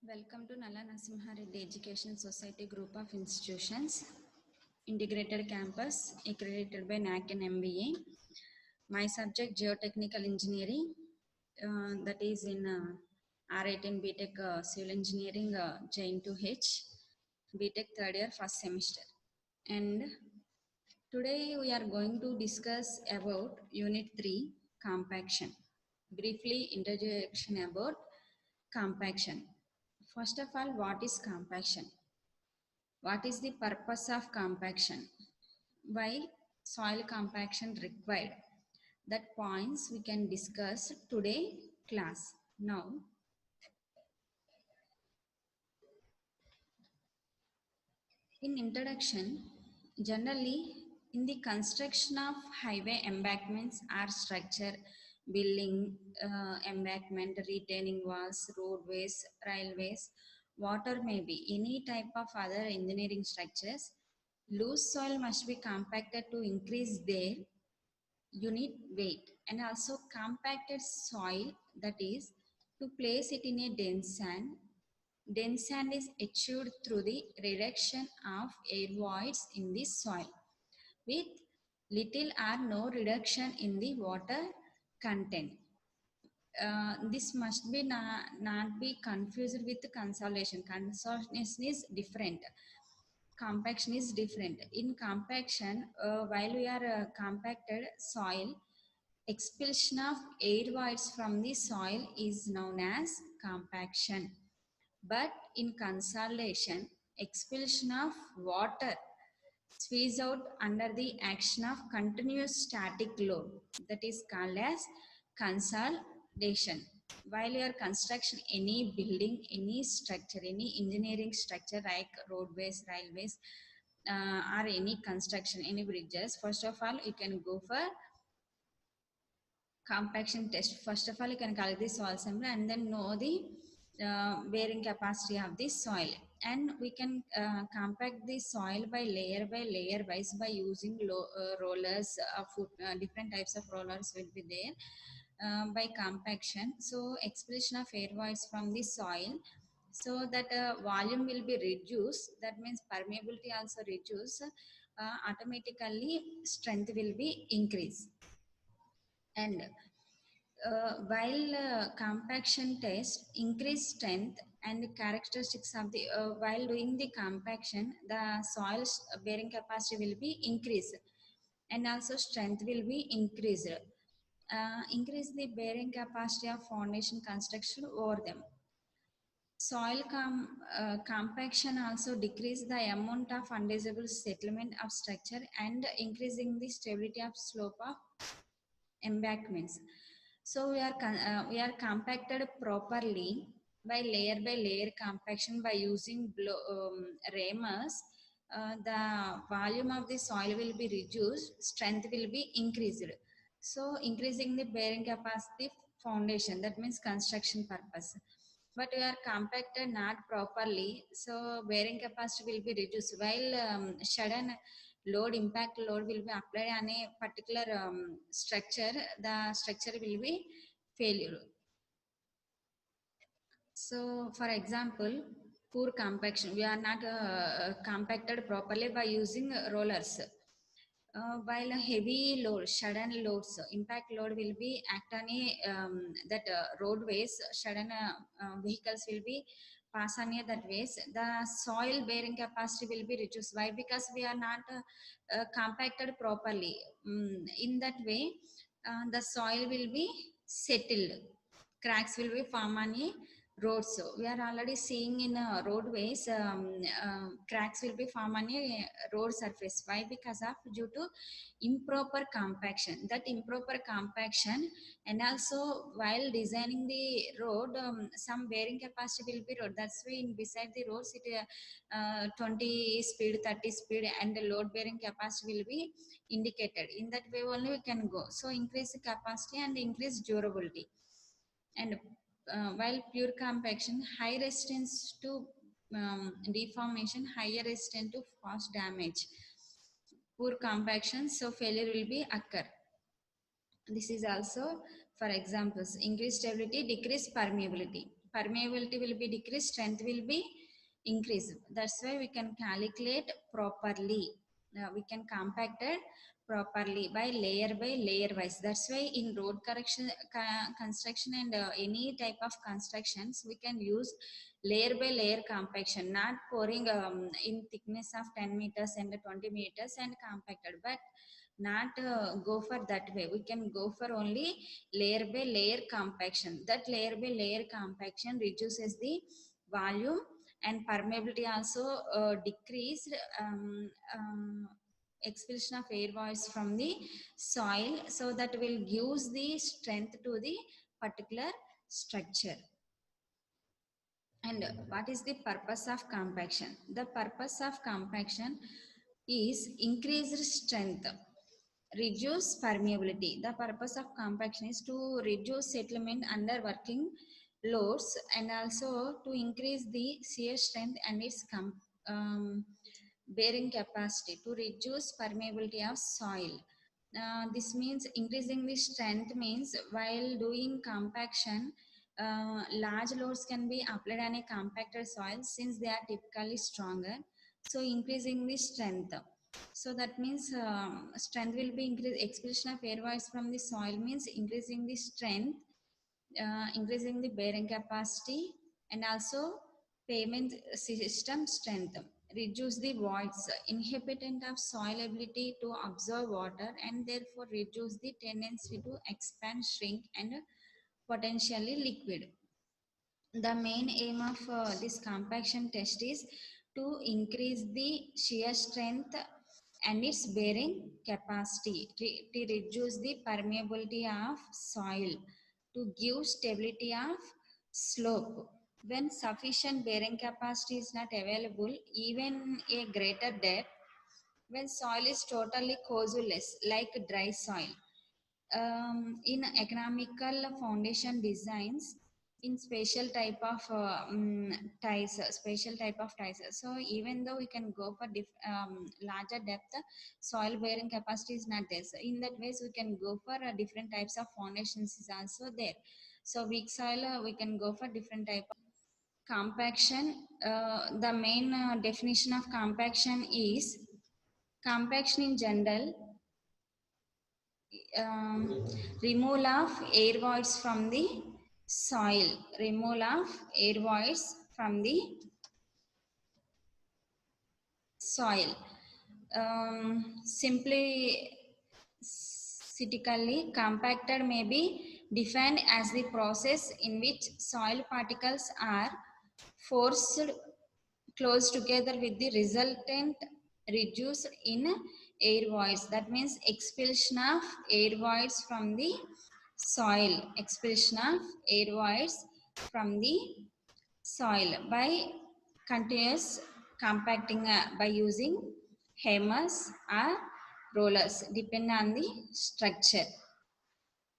Welcome to Nalla Narasimha Reddy Education Society Group of Institutions, Integrated Campus, accredited by NAC and MBA. My subject Geotechnical Engineering, that is in R18 BTech Civil Engineering J2H, BTech third year first semester. And today we are going to discuss about Unit 3, Compaction. Briefly introduction about compaction. First of all, what is compaction? What is the purpose of compaction? Why soil compaction required? That points we can discuss today class. Now, in introduction, generally in the construction of highway embankments or structure, building, embankment, retaining walls, roadways, railways, water may be any type of other engineering structures, loose soil must be compacted to increase their unit weight, and also compacted soil, that is to place it in a dense sand. Dense sand is achieved through the reduction of air voids in the soil with little or no reduction in the water content. This must be not be confused with consolidation. Consolidation is different. Compaction is different. In compaction, while we are compacted soil, expulsion of air voids from the soil is known as compaction. But in consolidation, expulsion of water squeeze out under the action of continuous static load, that is called as consolidation. While you are construction any building, any structure, any engineering structure like roadways, railways, or any construction, any bridges, first of all you can go for compaction test. First of all you can collect the soil sample and then know the bearing capacity of the soil, and we can compact the soil by layer wise by using rollers, different types of rollers will be there by compaction. So expulsion of air voids from the soil, so that volume will be reduced, that means permeability also reduce, automatically strength will be increased. And while compaction test increase strength and characteristics of the while doing the compaction, the soil bearing capacity will be increased and also strength will be increased. Increase the bearing capacity of foundation construction over them. Soil compaction also decrease the amount of undesirable settlement of structure and increasing the stability of slope of embankments. So we are compacted properly by layer compaction by using ramers. The volume of the soil will be reduced, strength will be increased. So increasing the bearing capacity foundation, that means construction purpose. But we are compacted not properly, so bearing capacity will be reduced. While sudden load, impact load will be applied on a particular structure, the structure will be failure. So for example, poor compaction, we are not compacted properly by using rollers. While a heavy load, sudden loads, impact load will be act on a that roadways, sudden vehicles will be pass on that ways, the soil bearing capacity will be reduced. Why? Because we are not compacted properly. In that way, the soil will be settled. Cracks will be formed on a road. So we are already seeing in roadways, cracks will be formed on a road surface. Why? Because of due to improper compaction. That improper compaction, and also while designing the road, some bearing capacity will be road. That's why in beside the roads it 20 speed, 30 speed, and the load bearing capacity will be indicated. In that way only we can go. So increase the capacity and increase durability. And while pure compaction, high resistance to deformation, higher resistance to fast damage. Poor compaction, so failure will be occur. This is also for examples. Increased stability, decreased permeability. permeability will be decreased, strength will be increased. That's why we can calculate properly. We can compact it properly by layer wise. That's why in road correction construction and any type of constructions, we can use layer by layer compaction, not pouring in thickness of 10 meters and 20 meters and compacted, but not go for that way. We can go for only layer by layer compaction. That layer by layer compaction reduces the volume, and permeability also decreased, expulsion of air voids from the soil, so that will gives the strength to the particular structure. And what is the purpose of compaction? The purpose of compaction is increased strength, reduce permeability. The purpose of compaction is to reduce settlement under working loads, and also to increase the shear strength and its bearing capacity, to reduce permeability of soil. This means increasing the strength means while doing compaction, large loads can be applied on a compacted soil since they are typically stronger. So increasing the strength. So that means strength will be increased. Expulsion of air voids from the soil means increasing the strength, increasing the bearing capacity, and also pavement system strength. Reduce the voids, inhibitant of soil ability to absorb water, and therefore reduce the tendency to expand, shrink, and potentially liquid. The main aim of this compaction test is to increase the shear strength and its bearing capacity, to reduce the permeability of soil, to give stability of slope. When sufficient bearing capacity is not available, even a greater depth, when soil is totally causelless like dry soil, in economical foundation designs, in special type of ties, special type of ties. So even though we can go for larger depth, soil bearing capacity is not there. So in that ways, we can go for different types of foundations is also there. So weak soil, we can go for different type of compaction. The main definition of compaction is compaction in general, removal of air voids from the soil, removal of air voids from the soil. Simplistically, compacted may be defined as the process in which soil particles are forced close together with the resultant reduced in air voids. That means expulsion of air voids from the soil, expulsion of air voids from the soil by continuous compacting by using hammers or rollers, depending on the structure.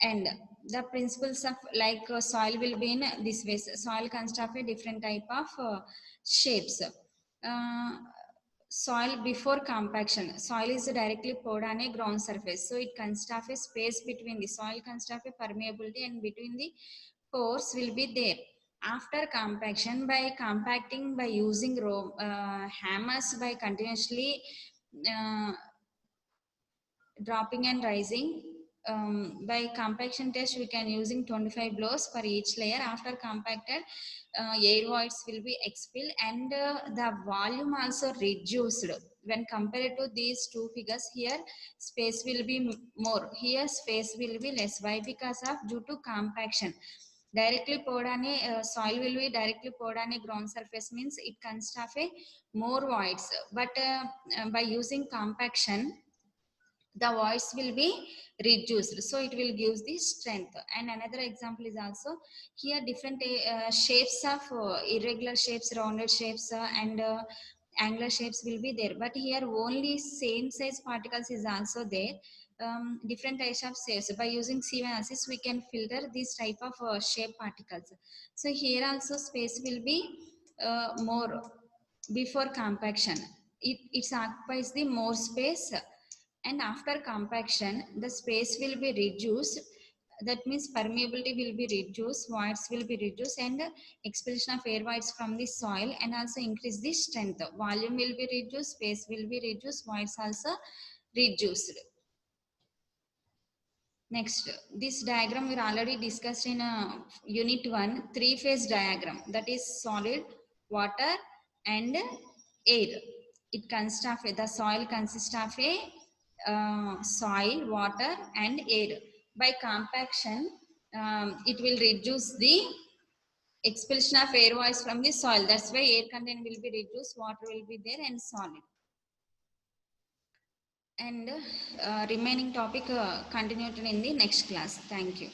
And the principles of soil will be in this way. Soil consists of a different type of shapes. Soil before compaction, soil is directly poured on a ground surface, so it consists of a space between the soil, consists of a permeability, and between the pores will be there. After compaction, by compacting by using hammers, by continuously dropping and rising, by compaction test we can using 25 blows for each layer. After compacted, air voids will be expelled, and the volume also reduced. When compared to these two figures, here space will be more, here space will be less. Why? Because of due to compaction. Directly poured on a soil will be directly poured on a ground surface means it consists of a more voids, but by using compaction the voice will be reduced, so it will give the strength. And another example is also here different shapes of irregular shapes, rounded shapes, and angular shapes will be there, but here only same size particles is also there. Different types of shapes, by using sieve analysis we can filter this type of shape particles. So here also space will be more before compaction, it occupies the more space, and after compaction the space will be reduced. that means permeability will be reduced, voids will be reduced, and expulsion of air voids from the soil, and also increase the strength. Volume will be reduced, space will be reduced, voids also reduced. Next, this diagram we already discussed in unit 1, three-phase diagram, that is solid, water and air. It consists of, the soil consists of a soil, water and air. By compaction, it will reduce the expulsion of air voids from the soil. That's why air content will be reduced, water will be there, and solid. And remaining topic continued in the next class. Thank you.